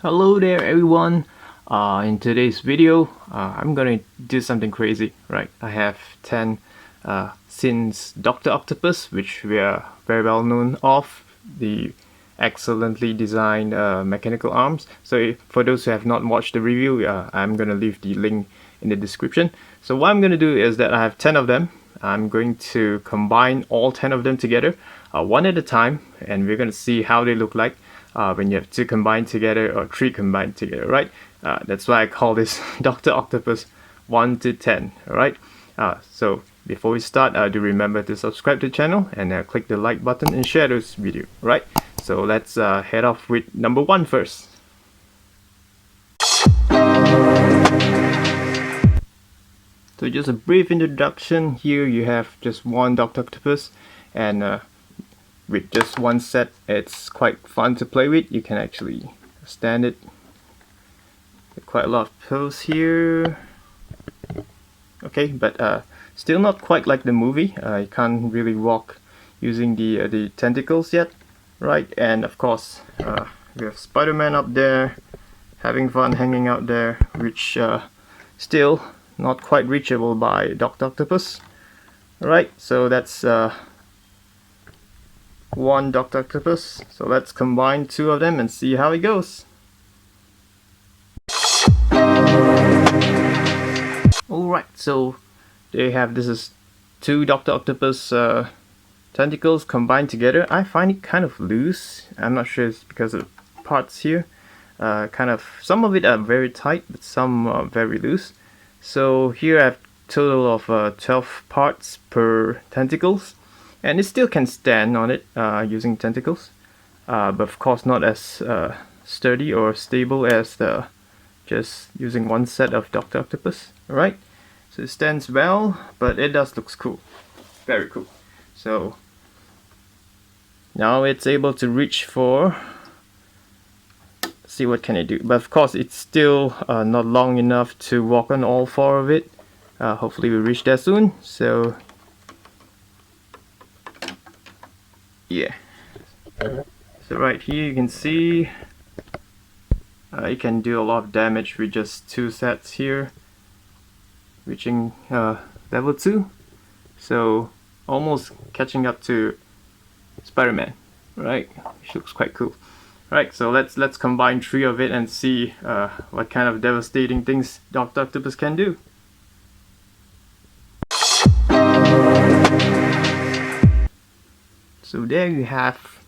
Hello there everyone. In today's video I'm gonna do something crazy, right? I have 10 Xinh Dr Octopus, which we are very well known of, the excellently designed mechanical arms. So for those who have not watched the review, I'm gonna leave the link in the description. So what I'm gonna do is that I have 10 of them. I'm going to combine all 10 of them together one at a time, and we're gonna see how they look like when you have two combined together or three combined together, right? That's why I call this Dr. Octopus 1 to 10, alright? So before we start, do remember to subscribe to the channel and click the like button and share this video, right? So let's head off with number 1 first. So just a brief introduction. Here you have just one Dr. Octopus, and with just one set it's quite fun to play with. You can actually stand it. Quite a lot of pose here. Okay, but still not quite like the movie. You can't really walk using the tentacles yet, right? And of course we have Spider-Man up there having fun hanging out there, which still not quite reachable by Dr. Octopus. Alright, so that's one Dr. Octopus. So let's combine two of them and see how it goes. Alright, so there you have, this is two Dr. Octopus tentacles combined together. I find it kind of loose. I'm not sure it's because of the parts here. Kind of, some of it are very tight, but some are very loose. So here I have a total of 12 parts per tentacles, and it still can stand on it using tentacles, but of course not as sturdy or stable as the just using one set of Dr. Octopus. Alright, so it stands well, but it does looks cool, very cool. So now it's able to reach for, see what can it do, but of course it's still not long enough to walk on all four of it. Hopefully we reach that soon. So yeah, so right here you can see it can do a lot of damage with just two sets here, reaching level 2, so almost catching up to Spider-Man, right? Which looks quite cool. Right, so let's combine 3 of it and see what kind of devastating things Dr. Octopus can do. So there you have,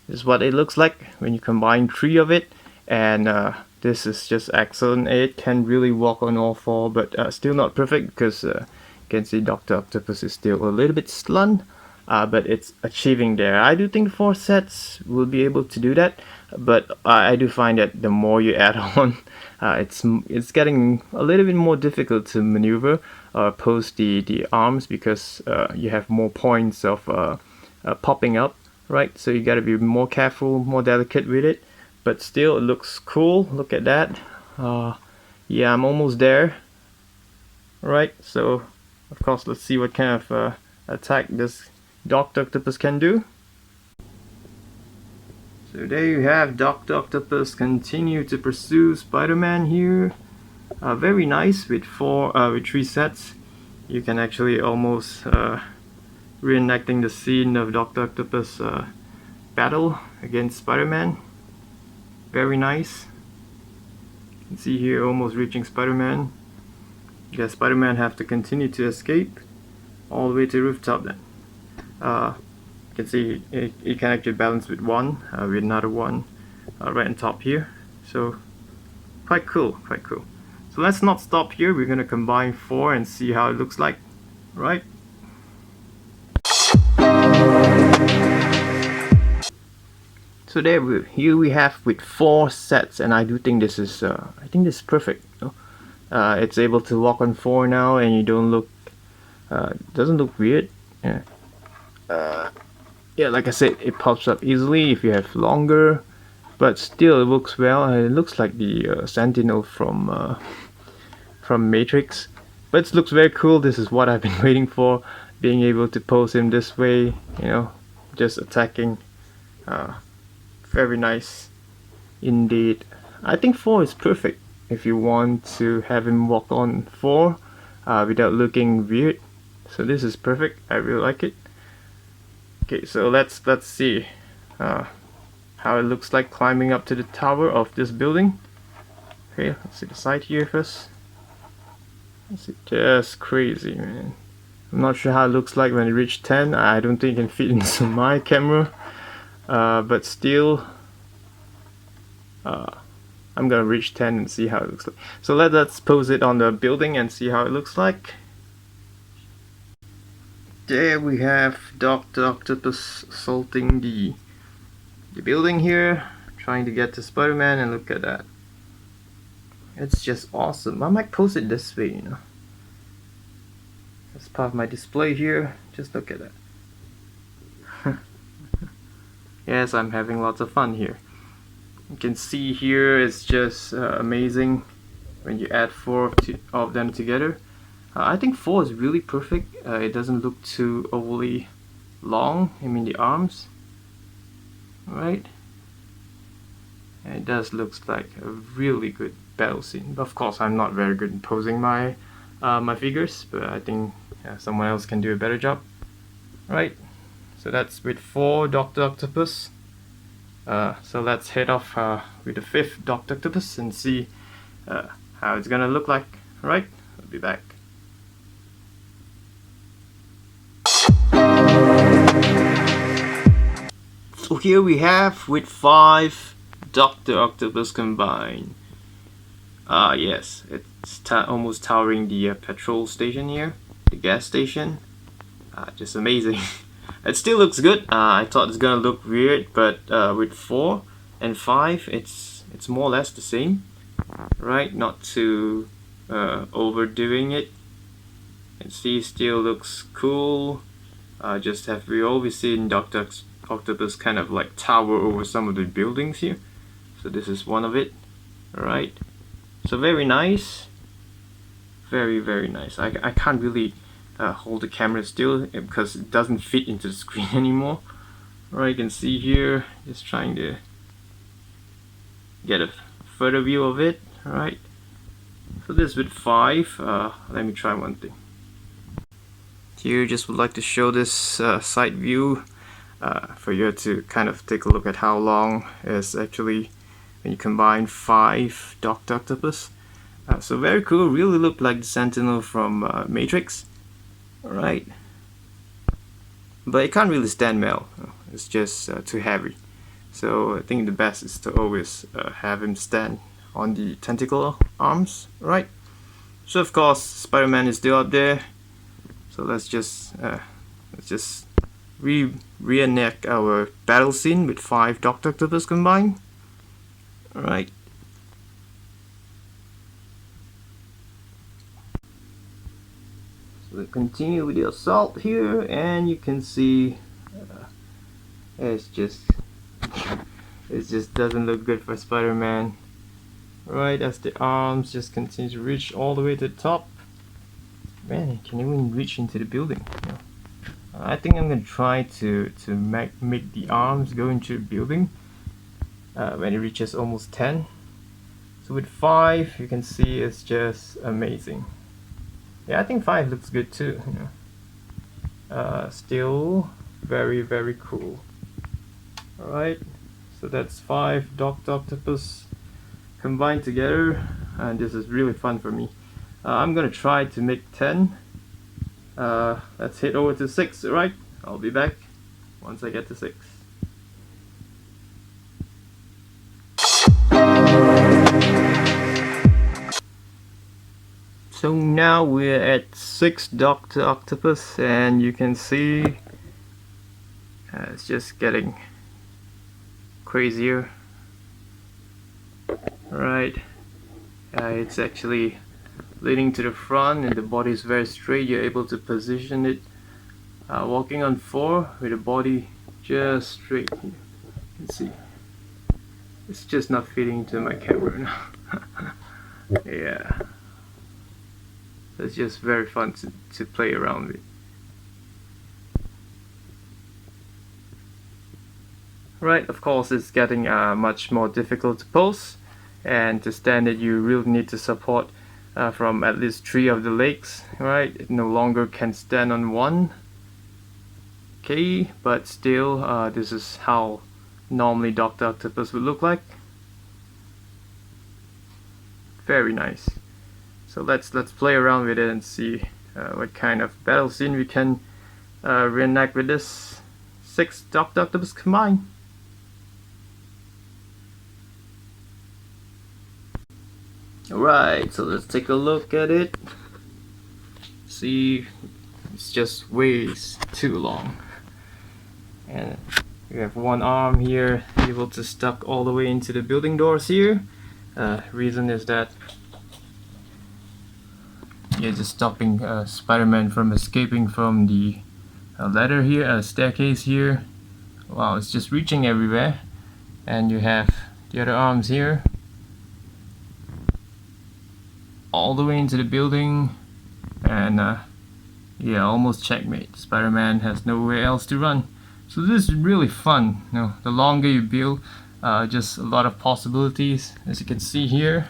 this is what it looks like when you combine 3 of it, and this is just excellent. It can really walk on all 4, but still not perfect because you can see Dr. Octopus is still a little bit slunt. But it's achieving there. I do think 4 sets will be able to do that, but I do find that the more you add on, it's getting a little bit more difficult to maneuver or pose the arms, because you have more points of popping up, right? So you gotta be more careful, more delicate with it, but still it looks cool. Look at that. Yeah, I'm almost there. Right, so of course let's see what kind of attack this Dr. Octopus can do. So there you have Dr. Octopus continue to pursue Spider-Man here. Very nice with 3 sets. You can actually almost reenacting the scene of Dr. Octopus battle against Spider-Man. Very nice. You can see here almost reaching Spider-Man. Yeah, Spider-Man have to continue to escape all the way to the rooftop then. You can see it can actually balance with one, with another one right on top here. So quite cool, quite cool. So let's not stop here. We're gonna combine 4 and see how it looks like, right? So here we have with 4 sets, and I do think this is perfect. You know? It's able to walk on 4 now, and you don't look doesn't look weird. Yeah. Yeah, like I said, it pops up easily if you have longer, but still it works well. It looks like the Sentinel from Matrix, but it looks very cool. This is what I've been waiting for, being able to pose him this way, you know, just attacking. Very nice indeed. I think 4 is perfect if you want to have him walk on 4 without looking weird. So this is perfect. I really like it. Okay, so let's see how it looks like climbing up to the tower of this building. Okay, let's see the side here first. It's just crazy, man. I'm not sure how it looks like when it reaches 10. I don't think it can fit into my camera, but still, I'm gonna reach 10 and see how it looks like. So let's pose it on the building and see how it looks like. There we have Dr. Octopus assaulting the building here, trying to get to Spider-Man, and look at that. It's just awesome. I might post it this way, you know. That's part of my display here. Just look at that. Yes, I'm having lots of fun here. You can see here it's just amazing when you add 4 of them together. I think 4 is really perfect. It doesn't look too overly long, I mean the arms. Right? And it does look like a really good battle scene. But of course I'm not very good in posing my my figures, but I think someone else can do a better job. Right? So that's with 4 Dr. Octopus. So let's head off with the 5th Dr. Octopus and see how it's gonna look like. Right? I'll be back. So here we have with 5 Dr. Octopus combined. Yes, it's almost towering the petrol station here, the gas station. Just amazing. It still looks good. I thought it's gonna look weird, but with 4 and 5, it's more or less the same, right? Not too overdoing it. And see, still looks cool. Just have we always seen Dr. Octopus kind of like tower over some of the buildings here. So this is one of it. Alright. So very nice. Very, very nice. I can't really hold the camera still because it doesn't fit into the screen anymore. Alright, you can see here, just trying to get a further view of it. Alright. So this is with 5. Let me try one thing. Here, just would like to show this side view for you to kind of take a look at how long is actually when you combine 5 Dr. Octopus. So very cool, really look like the Sentinel from Matrix. Alright. But it can't really stand well, it's just too heavy. So I think the best is to always have him stand on the tentacle arms, right? So of course Spider-Man is still up there. So let's just reenact our battle scene with 5 Dr. Octopus combined. Alright. So we continue with the assault here, and you can see it just doesn't look good for Spider-Man. Right, as the arms just continue to reach all the way to the top. Man, it can even reach into the building. You know. I think I'm gonna try to make the arms go into the building when it reaches almost 10. So with 5, you can see it's just amazing. Yeah, I think 5 looks good too. You know. Still very, very cool. Alright, so that's 5 Dr. Octopus combined together, and this is really fun for me. I'm gonna try to make 10. Let's head over to 6, right? I'll be back once I get to 6. So now we're at 6 Dr. Octopus, and you can see it's just getting crazier. Right, it's actually leading to the front, and the body is very straight. You're able to position it walking on 4 with the body just straight. You can see it's just not fitting into my camera now. Yeah, it's just very fun to play around with. Right, of course it's getting much more difficult to pose and to stand it you really need to support from at least 3 of the legs, right? It no longer can stand on one. Okay, but still this is how normally Dr. Octopus would look like. Very nice. So let's play around with it and see what kind of battle scene we can reenact with this 6 Dr. Octopus combined. Alright, so let's take a look at it. See, it's just way too long. And we have one arm here able to stuck all the way into the building doors here. Reason is that you're just stopping Spider-Man from escaping from the ladder here, staircase here. Wow, it's just reaching everywhere. And you have the other arms here all the way into the building, and yeah, almost checkmate. Spider-Man has nowhere else to run. So this is really fun. You know, the longer you build, just a lot of possibilities, as you can see here.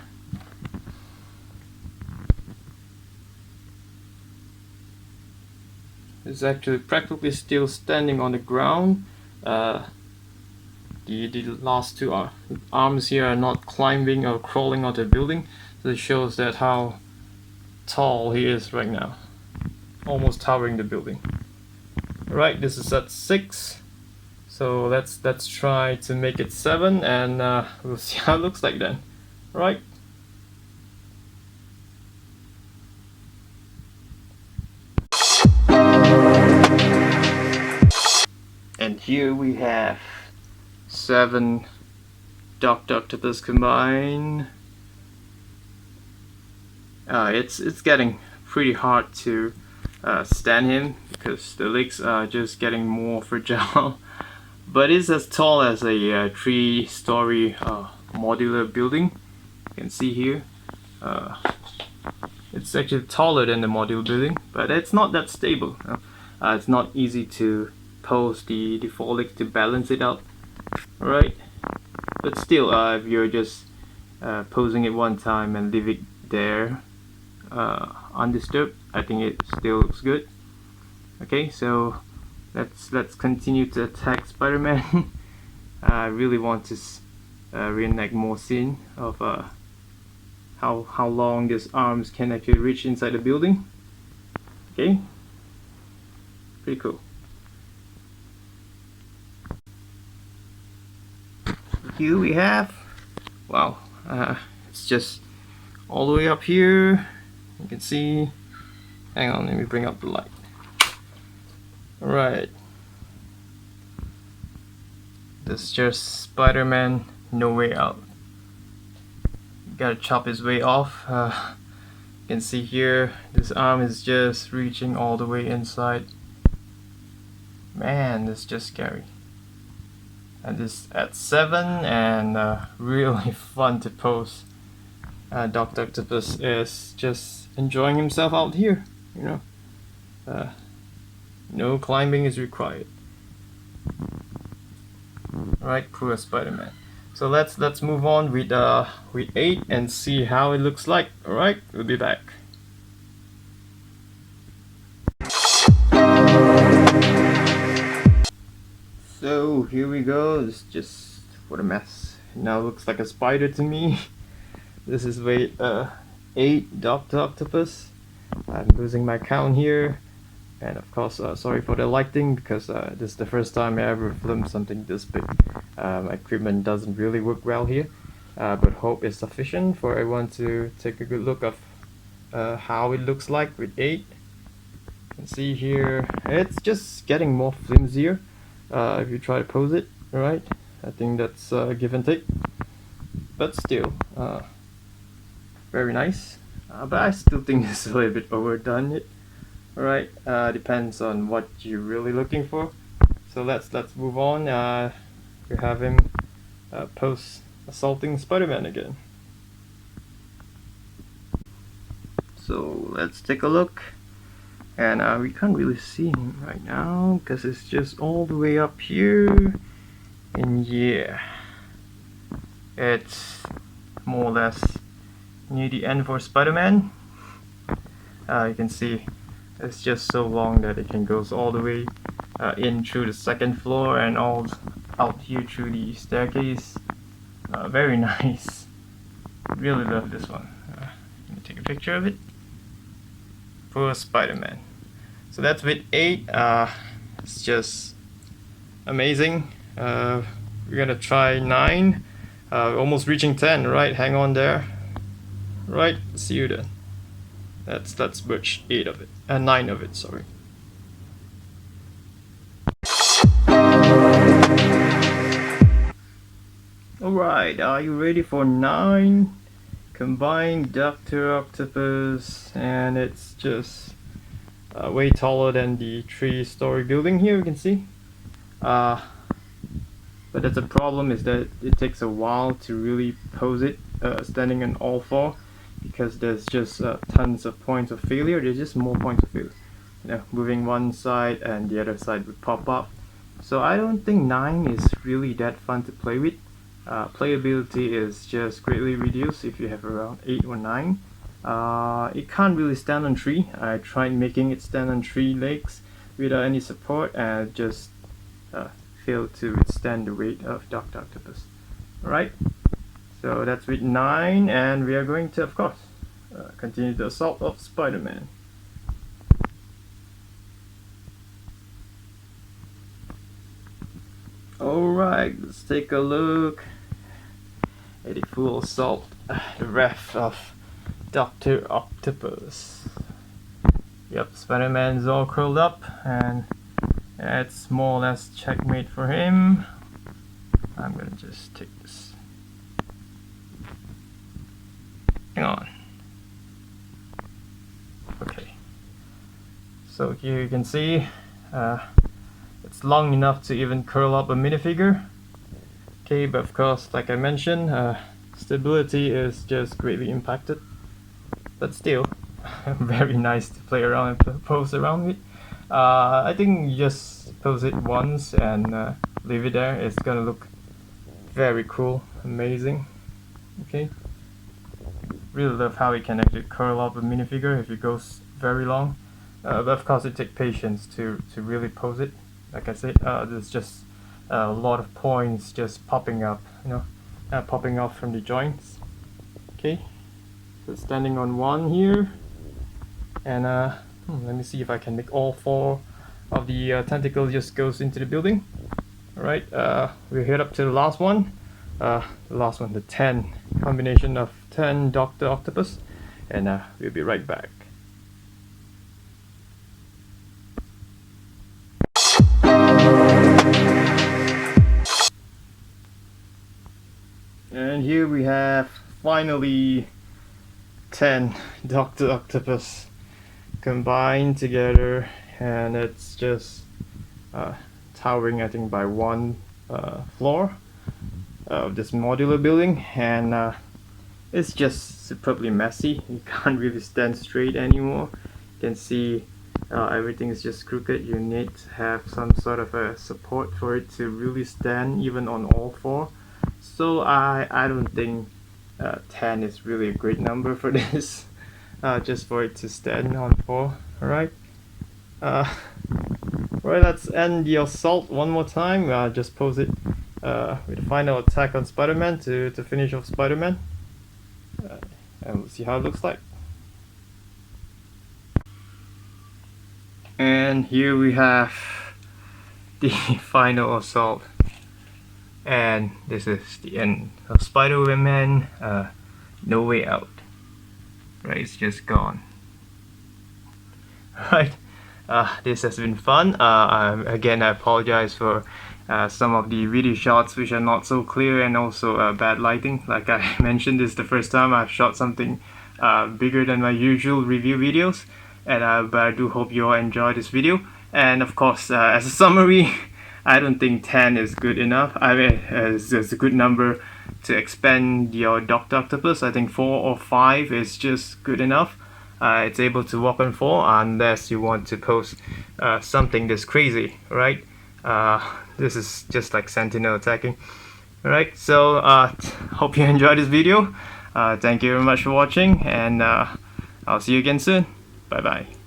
It's actually practically still standing on the ground. The last 2 arms here are not climbing or crawling onto the building. So it shows that how tall he is right now, almost towering the building. Alright, this is at 6, so let's try to make it 7, and we'll see how it looks like then. Alright. And here we have 7 Dr. Octopus combined. It's getting pretty hard to stand him because the legs are just getting more fragile. But it's as tall as a 3-story modular building. You can see here. It's actually taller than the modular building, but it's not that stable. It's not easy to pose the 4 legs to balance it out. Alright, but still, if you're just posing it one time and leave it there undisturbed, I think it still looks good. Okay, so let's continue to attack Spider-Man. I really want to reenact more scene of how long his arms can actually reach inside the building. Okay, pretty cool. Here we have, wow, it's just all the way up here. You can see, hang on, let me bring up the light. Alright, this is just Spider-Man, no way out. Gotta chop his way off. You can see here, this arm is just reaching all the way inside. Man, this is just scary. And this at 7, and really fun to pose. Dr. Octopus is just enjoying himself out here, you know. No climbing is required. Alright, poor Spider-Man. So let's move on with 8 and see how it looks like. Alright, we'll be back. So here we go. This is just what a mess. Now it looks like a spider to me. This is weight 8 Dr. Octopus. I'm losing my count here, and of course sorry for the lighting, because this is the first time I ever filmed something this big. My equipment doesn't really work well here, but hope it's sufficient for everyone to take a good look of how it looks like with 8. You can see here it's just getting more flimsier if you try to pose it. Alright, I think that's give and take, but still very nice. But I still think it's a little bit overdone. Alright, depends on what you're really looking for. So let's move on. We have him pose assaulting Spider-Man again. So let's take a look. And we can't really see him right now because it's just all the way up here. And yeah, it's more or less near the end for Spider-Man. You can see it's just so long that it can go all the way in through the second floor and all out here through the staircase. Very nice. Really love this one. Let me take a picture of it for Spider-Man. So that's with 8. It's just amazing. We're gonna try 9. Almost reaching 10, right? Hang on there. Right, see you then. Let's merge 8 of it, 9 of it, sorry. Alright, are you ready for 9? Combined Dr. Octopus, and it's just way taller than the 3-story building here, you can see. But that's a problem, is that it takes a while to really pose it standing on all 4, because there's just tons of points of failure. There's just more points of failure. You know, moving one side and the other side would pop up. So I don't think 9 is really that fun to play with. Playability is just greatly reduced if you have around 8 or 9. It can't really stand on 3. I tried making it stand on 3 legs without any support and just failed to withstand the weight of Dr. Octopus. Alright, so that's with 9, and we are going to, of course, continue the assault of Spider-Man. Alright, let's take a look at the full assault, the wrath of Dr. Octopus. Yep, Spider-Man's all curled up, and it's more or less checkmate for him. I'm gonna just take this. Hang on. Okay. So here you can see it's long enough to even curl up a minifigure. Okay, but of course, like I mentioned, stability is just greatly impacted. But still, very nice to play around and pose around with. I think you just pose it once and leave it there. It's gonna look very cool, amazing. Okay, really love how it can actually curl up a minifigure if it goes very long. But of course, it takes patience to really pose it. Like I said, there's just a lot of points just popping up, you know, popping off from the joints. Okay, so standing on 1 here, and let me see if I can make all 4 of the tentacles just goes into the building. Alright, we're head up to the last one. The 10 combination of 10 Dr. Octopus, and we'll be right back. And here we have finally 10 Dr. Octopus combined together, and it's just towering, I think, by 1 floor of this modular building, and it's just superbly messy. You can't really stand straight anymore. You can see everything is just crooked. You need to have some sort of a support for it to really stand even on all 4. So I don't think 10 is really a great number for this, just for it to stand on 4. Alright, right, let's end the assault one more time. Just pose it with the final attack on Spider-Man to finish off Spider-Man, and we'll see how it looks like. And here we have the final assault, and this is the end of Spider-Man. No Way Out. Right, it's just gone. Right, this has been fun. Again, I apologize for some of the video shots which are not so clear, and also bad lighting. Like I mentioned, this is the first time I've shot something bigger than my usual review videos, and but I do hope you all enjoyed this video. And of course, as a summary, I don't think 10 is good enough. I mean, it's a good number to expand your Dr. Octopus. I think 4 or 5 is just good enough. It's able to walk on 4 unless you want to post something that's crazy, right? This is just like Sentinel attacking. Alright, so hope you enjoyed this video. Thank you very much for watching, and I'll see you again soon. Bye bye.